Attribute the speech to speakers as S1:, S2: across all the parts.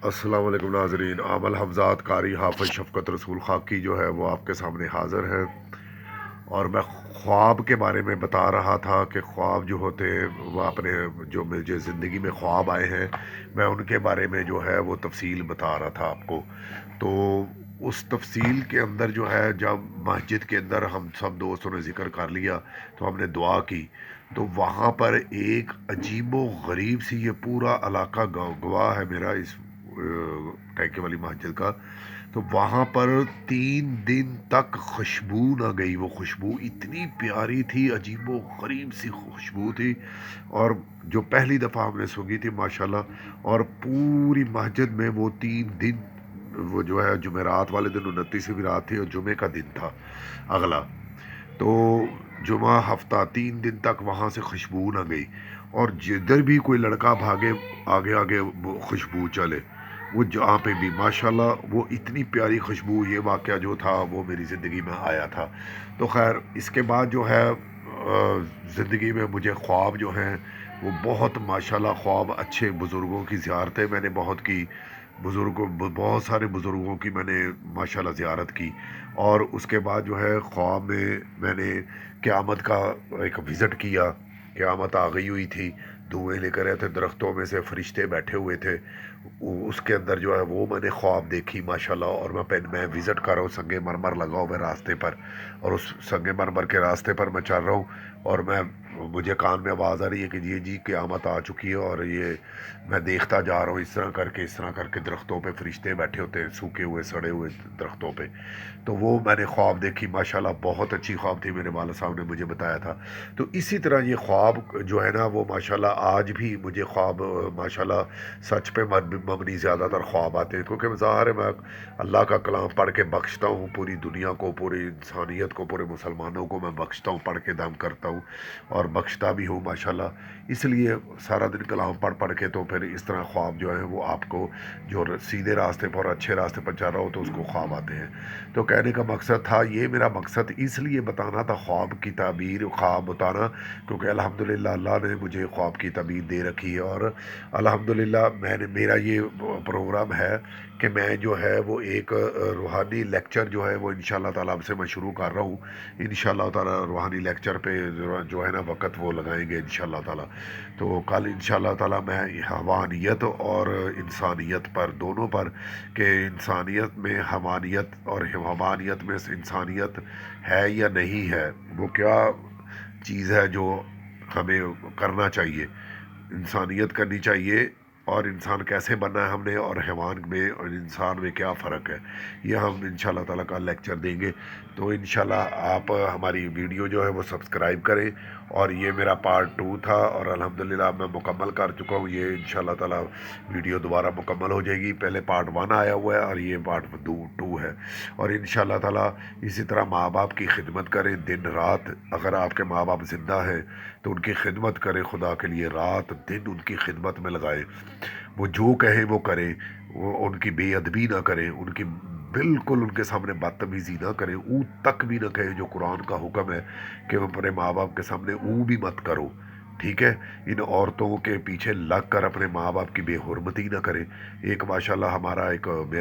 S1: السلام علیکم ناظرین، عامل حمزات قاری حافظ شفقت رسول خاکی جو ہے وہ آپ کے سامنے حاضر ہے، اور میں خواب کے بارے میں بتا رہا تھا کہ خواب جو ہوتے ہیں وہ اپنے جو مجھے زندگی میں خواب آئے ہیں، میں ان کے بارے میں جو ہے وہ تفصیل بتا رہا تھا آپ کو۔ تو اس تفصیل کے اندر جو ہے، جب مسجد کے اندر ہم سب دوستوں نے ذکر کر لیا تو ہم نے دعا کی، تو وہاں پر ایک عجیب و غریب سی، یہ پورا علاقہ گواہ ہے میرا اس ٹینکے والی مسجد کا، تو وہاں پر 3 دن تک خوشبو نہ گئی۔ وہ خوشبو اتنی پیاری تھی، عجیب و غریب سی خوشبو تھی، اور جو پہلی دفعہ ہم نے سونگھی تھی ماشاءاللہ، اور پوری مسجد میں وہ 3 دن، وہ جو ہے جمعرات والے دن 29ویں رات تھی اور جمعے کا دن تھا اگلا، تو جمعہ ہفتہ 3 دن تک وہاں سے خوشبو نہ گئی، اور جدھر بھی کوئی لڑکا بھاگے آگے آگے وہ خوشبو چلے، وہ جہاں پہ بھی ماشاءاللہ وہ اتنی پیاری خوشبو۔ یہ واقعہ جو تھا وہ میری زندگی میں آیا تھا۔ تو خیر اس کے بعد جو ہے زندگی میں مجھے خواب جو ہیں وہ بہت ماشاءاللہ خواب اچھے، بزرگوں کی زیارتیں میں نے بہت کی، بہت سارے بزرگوں کی میں نے ماشاءاللہ زیارت کی، اور اس کے بعد جو ہے خواب میں نے قیامت کا ایک وزٹ کیا۔ قیامت آ گئی ہوئی تھی، دھوئیں لے کر رہے تھے، درختوں میں سے فرشتے بیٹھے ہوئے تھے، اس کے اندر جو ہے وہ میں نے خواب دیکھی ماشاءاللہ، اور میں وزٹ کر رہا ہوں، سنگ مرمر لگا ہوا ہے راستے پر، اور اس سنگ مرمر کے راستے پر میں چل رہا ہوں، اور مجھے کان میں آواز آ رہی ہے کہ یہ جی قیامت آ چکی ہے، اور یہ میں دیکھتا جا رہا ہوں، اس طرح کر کے درختوں پہ فرشتے بیٹھے ہوتے ہیں، سوکھے ہوئے سڑے ہوئے درختوں پہ۔ تو وہ میں نے خواب دیکھی ماشاءاللہ، بہت اچھی خواب تھی، میرے والد صاحب نے مجھے بتایا تھا۔ تو اسی طرح یہ خواب جو ہے نا وہ ماشاءاللہ آج بھی مجھے خواب ماشاءاللہ سچ پہ مبنی زیادہ تر خواب آتے ہیں، کیونکہ ظاہر ہے میں اللہ کا کلام پڑھ کے بخشتا ہوں پوری دنیا کو، پوری انسانیت کو، پورے مسلمانوں کو میں بخشتا ہوں، پڑھ کے دم کرتا ہوں اور بخشتا بھی ہوں ماشاءاللہ۔ اس لیے سارا دن کلام پڑھ کے تو پھر اس طرح خواب جو ہیں وہ آپ کو، جو سیدھے راستے پر اور اچھے راستے پر چل رہا ہو تو اس کو خواب آتے ہیں۔ تو کہنے کا مقصد تھا، یہ میرا مقصد اس لیے بتانا تھا، خواب کی تعبیر، خواب بتانا، کیونکہ الحمدللہ اللہ نے مجھے خواب کی تعبیر دے رکھی ہے، اور الحمدللہ میرا یہ پروگرام ہے کہ میں جو ہے وہ ایک روحانی لیکچر جو ہے وہ انشاءاللہ تعالیٰ اب سے میں شروع کر رہا ہوں۔ انشاءاللہ تعالیٰ روحانی لیکچر پہ جو ہے نا وقت وہ لگائیں گے انشاءاللہ تعالیٰ۔ تو کل انشاءاللہ تعالیٰ میں حیوانیت اور انسانیت پر، دونوں پر، کہ انسانیت میں حیوانیت اور حیوانیت میں انسانیت ہے یا نہیں ہے، وہ کیا چیز ہے جو ہمیں کرنا چاہیے، انسانیت کرنی چاہیے، اور انسان کیسے بننا ہے ہم نے، اور حیوان میں اور انسان میں کیا فرق ہے، یہ ہم انشاءاللہ تعالیٰ کا لیکچر دیں گے۔ تو انشاءاللہ آپ ہماری ویڈیو جو ہے وہ سبسکرائب کریں، اور یہ میرا پارٹ 2 تھا، اور الحمدللہ میں مکمل کر چکا ہوں، یہ انشاءاللہ تعالیٰ ویڈیو دوبارہ مکمل ہو جائے گی۔ پہلے پارٹ 1 آیا ہوا ہے اور یہ پارٹ 2 ہے، اور انشاءاللہ تعالیٰ اسی طرح ماں باپ کی خدمت کریں دن رات۔ اگر آپ کے ماں باپ زندہ ہیں تو ان کی خدمت کریں، خدا کے لیے رات دن ان کی خدمت میں لگائیں، وہ جو کہیں وہ کریں، وہ ان کی بے ادبی نہ کریں، ان کی بالکل ان کے سامنے بدتمیزی نہ کریں، اون تک بھی نہ کہیں، جو قرآن کا حکم ہے کہ وہ اپنے ماں باپ کے سامنے اون بھی مت کرو، ٹھیک ہے؟ ان عورتوں کے پیچھے لگ کر اپنے ماں باپ کی بے حرمتی نہ کریں۔ ایک ماشاءاللہ میرا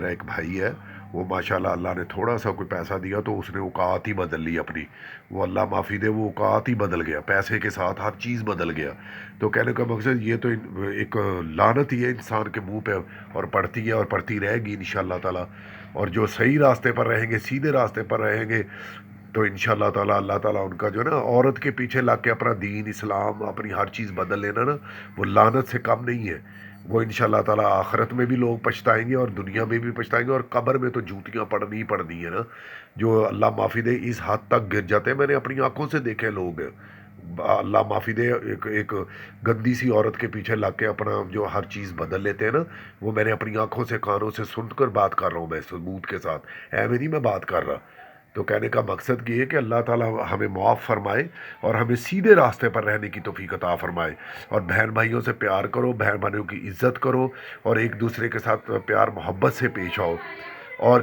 S1: ایک بھائی ہے، وہ ماشاءاللہ اللہ نے تھوڑا سا کوئی پیسہ دیا تو اس نے اوقات ہی بدل لی اپنی، وہ اللہ معافی دے، وہ اوقات ہی بدل گیا، پیسے کے ساتھ ہر چیز بدل گیا۔ تو کہنے کا مقصد یہ تو ایک لعنت ہی ہے انسان کے منہ پہ، اور پڑتی ہے اور پڑتی رہے گی انشاءاللہ تعالیٰ۔ اور جو صحیح راستے پر رہیں گے، سیدھے راستے پر رہیں گے، تو انشاءاللہ تعالیٰ اللہ تعالیٰ ان کا جو ہے نا، عورت کے پیچھے لگ کے اپنا دین اسلام اپنی ہر چیز بدل لینا نا، وہ لعنت سے کم نہیں ہے۔ وہ انشاءاللہ تعالیٰ آخرت میں بھی لوگ پچھتائیں گے، اور دنیا میں بھی پچھتائیں گے، اور قبر میں تو جوتیاں پڑنی ہی پڑنی ہے نا، جو اللہ معافی دے اس حد تک گر جاتے ہیں۔ میں نے اپنی آنکھوں سے دیکھے لوگ، اللہ معافی دے، ایک گندی سی عورت کے پیچھے لگ کے اپنا جو ہر چیز بدل لیتے ہیں نا، وہ میں نے اپنی آنکھوں سے کانوں سے سن کر بات کر رہا ہوں، میں ثبوت کے ساتھ ایویں نہیں میں بات کر رہا۔ تو کہنے کا مقصد یہ ہے کہ اللہ تعالیٰ ہمیں معاف فرمائے اور ہمیں سیدھے راستے پر رہنے کی توفیق عطا فرمائے، اور بہن بھائیوں سے پیار کرو، بہن بھائیوں کی عزت کرو، اور ایک دوسرے کے ساتھ پیار محبت سے پیش آؤ، اور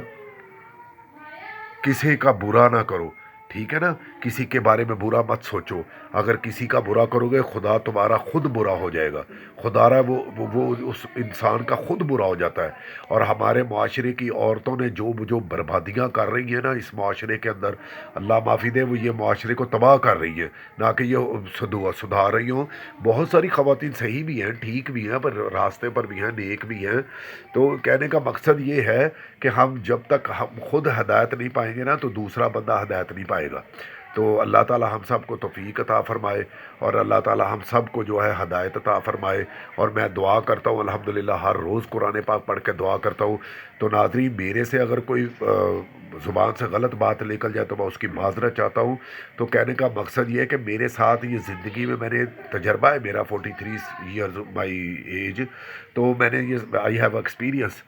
S1: کسی کا برا نہ کرو، ٹھیک ہے نا، کسی کے بارے میں برا مت سوچو، اگر کسی کا برا کرو گے خدا تمہارا خود برا ہو جائے گا، خدا را وہ اس انسان کا خود برا ہو جاتا ہے۔ اور ہمارے معاشرے کی عورتوں نے جو بربادیاں کر رہی ہیں نا اس معاشرے کے اندر، اللہ معافی دے، وہ یہ معاشرے کو تباہ کر رہی ہے، نہ کہ یہ سدھار رہی ہوں۔ بہت ساری خواتین صحیح بھی ہیں، ٹھیک بھی ہیں، پر راستے پر بھی ہیں، نیک بھی ہیں۔ تو کہنے کا مقصد یہ ہے کہ ہم جب تک ہم خود ہدایت نہیں پائیں گے نا تو دوسرا بندہ ہدایت نہیں پائے گا۔ تو اللہ تعالی ہم سب کو توفیق عطا فرمائے، اور اللہ تعالی ہم سب کو جو ہے ہدایت عطا فرمائے۔ اور میں دعا کرتا ہوں الحمدللہ، ہر روز قرآن پاک پڑھ کے دعا کرتا ہوں۔ تو ناظرین، میرے سے اگر کوئی زبان سے غلط بات نکل جائے تو میں اس کی معذرت چاہتا ہوں۔ تو کہنے کا مقصد یہ ہے کہ میرے ساتھ یہ زندگی میں نے تجربہ ہے، میرا 43 ایئرز مائی ایج، تو میں نے یہ آئی ہیو ایکسپیرینس،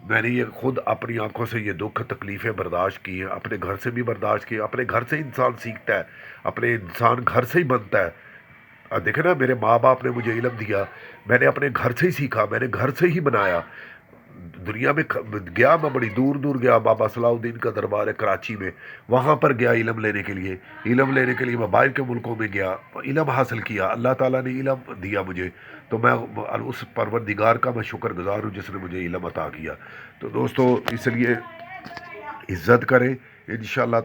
S1: میں نے یہ خود اپنی آنکھوں سے یہ دکھ تکلیفیں برداشت کی ہیں، اپنے گھر سے بھی برداشت کی، اپنے گھر سے انسان سیکھتا ہے، اپنے انسان گھر سے ہی بنتا ہے۔ دیکھیں نا، میرے ماں باپ نے مجھے علم دیا، میں نے اپنے گھر سے ہی سیکھا، میں نے گھر سے ہی بنایا۔ دنیا میں گیا، میں بڑی دور دور گیا، بابا صلاح الدین کا دربار ہے کراچی میں، وہاں پر گیا علم لینے کے لیے، میں باہر کے ملکوں میں گیا، علم حاصل کیا، اللہ تعالیٰ نے علم دیا مجھے۔ تو میں اس پروردگار کا میں شکر گزار ہوں جس نے مجھے علم عطا کیا۔ تو دوستو، اس لیے عزت کریں انشاءاللہ